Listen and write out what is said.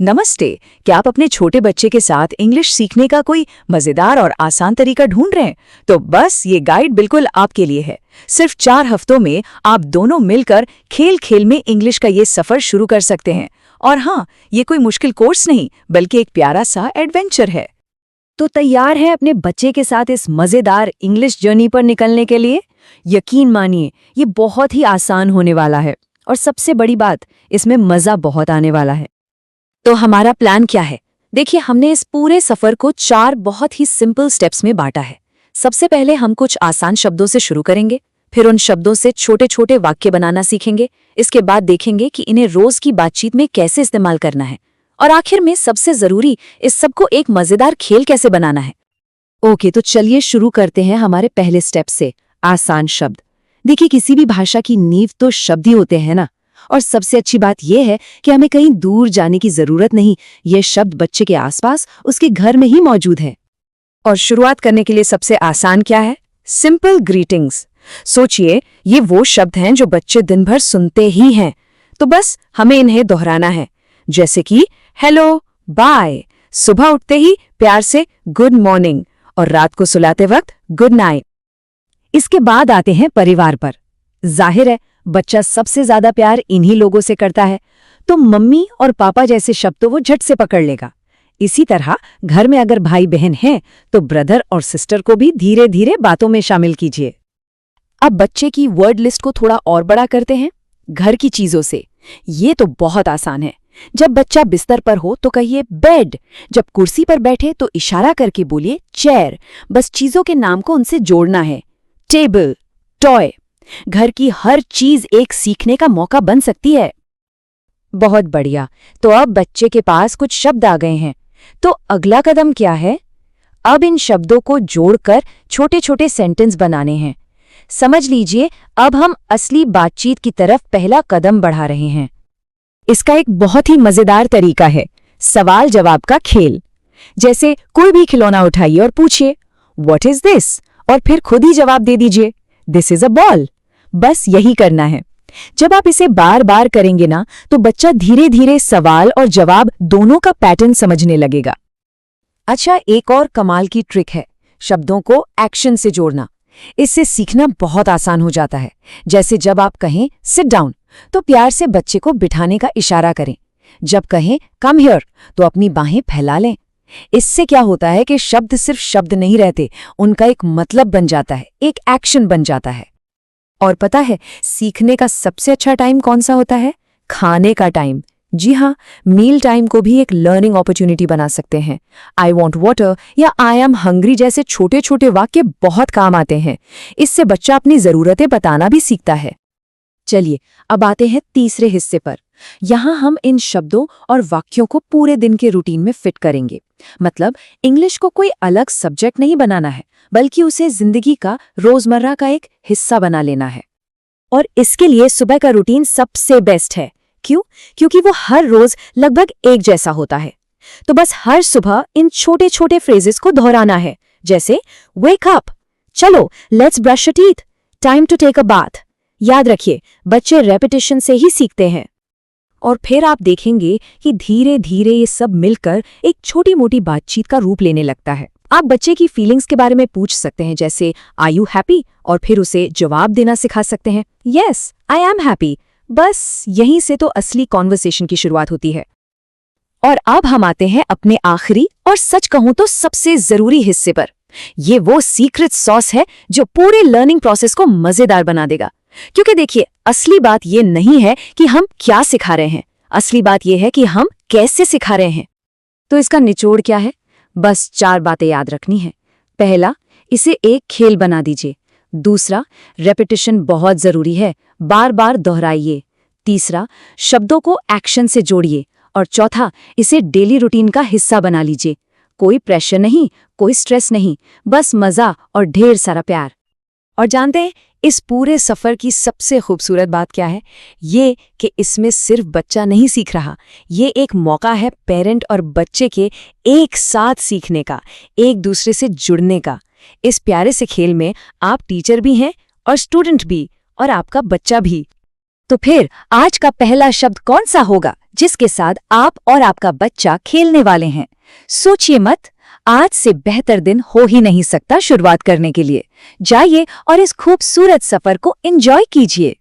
नमस्ते। क्या आप अपने छोटे बच्चे के साथ इंग्लिश सीखने का कोई मजेदार और आसान तरीका ढूंढ रहे हैं? तो बस ये गाइड बिल्कुल आपके लिए है। सिर्फ 4 हफ्तों में आप दोनों मिलकर खेल खेल में इंग्लिश का ये सफर शुरू कर सकते हैं। और हाँ, ये कोई मुश्किल कोर्स नहीं, बल्कि एक प्यारा सा एडवेंचर है। तो तैयार है अपने बच्चे के साथ इस मजेदार इंग्लिश जर्नी पर निकलने के लिए? यकीन मानिए, ये बहुत ही आसान होने वाला है और सबसे बड़ी बात, इसमें मजा बहुत आने वाला है। तो हमारा प्लान क्या है? देखिए, हमने इस पूरे सफर को 4 बहुत ही सिंपल स्टेप्स में बांटा है। सबसे पहले हम कुछ आसान शब्दों से शुरू करेंगे, फिर उन शब्दों से छोटे छोटे वाक्य बनाना सीखेंगे। इसके बाद देखेंगे कि इन्हें रोज की बातचीत में कैसे इस्तेमाल करना है, और आखिर में सबसे जरूरी, इस सबको एक मजेदार खेल कैसे बनाना है। ओके, तो चलिए शुरू करते हैं हमारे पहले स्टेप से, आसान शब्द। देखिए, किसी भी भाषा की नींव तो शब्द ही होते हैं ना। और सबसे अच्छी बात यह है कि हमें कहीं दूर जाने की जरूरत नहीं, ये शब्द बच्चे के आसपास, उसके घर में ही मौजूद है। और शुरुआत करने के लिए सबसे आसान क्या है? Simple greetings. सोचिए, ये वो शब्द हैं जो बच्चे दिन भर सुनते ही हैं, तो बस हमें इन्हें दोहराना है। जैसे कि हेलो, बाय। सुबह उठते ही प्यार से गुड मॉर्निंग, और रात को सुलाते वक्त गुड नाइट। इसके बाद आते हैं परिवार पर। जाहिर है, बच्चा सबसे ज्यादा प्यार इन्हीं लोगों से करता है, तो मम्मी और पापा जैसे शब्द तो वो झट से पकड़ लेगा। इसी तरह घर में अगर भाई बहन हैं, तो ब्रदर और सिस्टर को भी धीरे धीरे बातों में शामिल कीजिए। अब बच्चे की वर्ड लिस्ट को थोड़ा और बड़ा करते हैं, घर की चीजों से। ये तो बहुत आसान है। जब बच्चा बिस्तर पर हो तो कहिए बेड, जब कुर्सी पर बैठे तो इशारा करके बोलिए चेयर। बस चीजों के नाम को उनसे जोड़ना है। Table, toy. घर की हर चीज एक सीखने का मौका बन सकती है। बहुत बढ़िया। तो अब बच्चे के पास कुछ शब्द आ गए हैं, तो अगला कदम क्या है? अब इन शब्दों को जोड़कर छोटे छोटे सेंटेंस बनाने हैं। समझ लीजिए, अब हम असली बातचीत की तरफ पहला कदम बढ़ा रहे हैं। इसका एक बहुत ही मजेदार तरीका है, सवाल जवाब का खेल। जैसे कोई भी खिलौना उठाइए और पूछिए व्हाट इज दिस, और फिर खुद ही जवाब दे दीजिए दिस इज अ बॉल। बस यही करना है। जब आप इसे बार बार करेंगे ना, तो बच्चा धीरे धीरे सवाल और जवाब दोनों का पैटर्न समझने लगेगा। अच्छा, एक और कमाल की ट्रिक है, शब्दों को एक्शन से जोड़ना। इससे सीखना बहुत आसान हो जाता है। जैसे जब आप कहें सिट डाउन, तो प्यार से बच्चे को बिठाने का इशारा करें। जब कहें कम हियर, तो अपनी बाहें फैला लें। इससे क्या होता है कि शब्द सिर्फ शब्द नहीं रहते, उनका एक मतलब बन जाता है, एक एक्शन बन जाता है। और पता है, सीखने का सबसे अच्छा टाइम कौन सा होता है? खाने का टाइम। जी हाँ, मील टाइम को भी एक लर्निंग अपॉर्चुनिटी बना सकते हैं। आई वॉन्ट वाटर या आई एम हंग्री जैसे छोटे छोटे वाक्य बहुत काम आते हैं। इससे बच्चा अपनी जरूरतें बताना भी सीखता है। चलिए, अब आते हैं तीसरे हिस्से पर। यहाँ हम इन शब्दों और वाक्यों को पूरे दिन के रूटीन में फिट करेंगे। मतलब इंग्लिश को कोई अलग सब्जेक्ट नहीं बनाना है, बल्कि उसे जिंदगी का, रोजमर्रा का एक हिस्सा बना लेना है। और इसके लिए सुबह का रूटीन सबसे बेस्ट है। क्यों? क्योंकि वो हर रोज लगभग एक जैसा होता है। तो बस हर सुबह इन छोटे छोटे फ्रेजेस को दोहराना है। जैसे वेक अप, चलो let's brush your teeth, time to take a bath. याद रखिए, बच्चे रेपिटेशन से ही सीखते हैं। और फिर आप देखेंगे कि धीरे धीरे ये सब मिलकर एक छोटी मोटी बातचीत का रूप लेने लगता है। आप बच्चे की फीलिंग्स के बारे में पूछ सकते हैं, जैसे आर यू हैप्पी, और फिर उसे जवाब देना सिखा सकते हैं, यस आई एम हैप्पी। बस यहीं से तो असली कॉन्वर्सेशन की शुरुआत होती है। और अब हम आते हैं अपने आखिरी और सच कहूं तो सबसे जरूरी हिस्से पर। ये वो सीक्रेट सॉस है जो पूरे लर्निंग प्रोसेस को मजेदार बना देगा। क्योंकि देखिए, असली बात ये नहीं है कि हम क्या सिखा रहे हैं, असली बात ये है कि हम कैसे सिखा रहे हैं। तो इसका निचोड़ क्या है? बस 4 बातें याद रखनी है। पहला, इसे एक खेल बना दीजिए। दूसरा, रेपिटेशन बहुत जरूरी है, बार बार दोहराइए। तीसरा, शब्दों को एक्शन से जोड़िए। और चौथा, इसे डेली रूटीन का हिस्सा बना लीजिए। कोई प्रेशर नहीं, कोई स्ट्रेस नहीं, बस मजा और ढेर सारा प्यार। और जानते हैं, इस पूरे सफर की सबसे खूबसूरत बात क्या है? ये कि इसमें सिर्फ बच्चा नहीं सीख रहा, ये एक मौका है पेरेंट और बच्चे के एक साथ सीखने का, एक दूसरे से जुड़ने का। इस प्यारे से खेल में आप टीचर भी हैं और स्टूडेंट भी, और आपका बच्चा भी। तो फिर आज का पहला शब्द कौन सा होगा? जिसके साथ आप और आपका बच्चा खेलने वाले हैं। सोचिए मत, आज से बेहतर दिन हो ही नहीं सकता शुरुआत करने के लिए। जाइए और इस खूबसूरत सफर को एंजॉय कीजिए।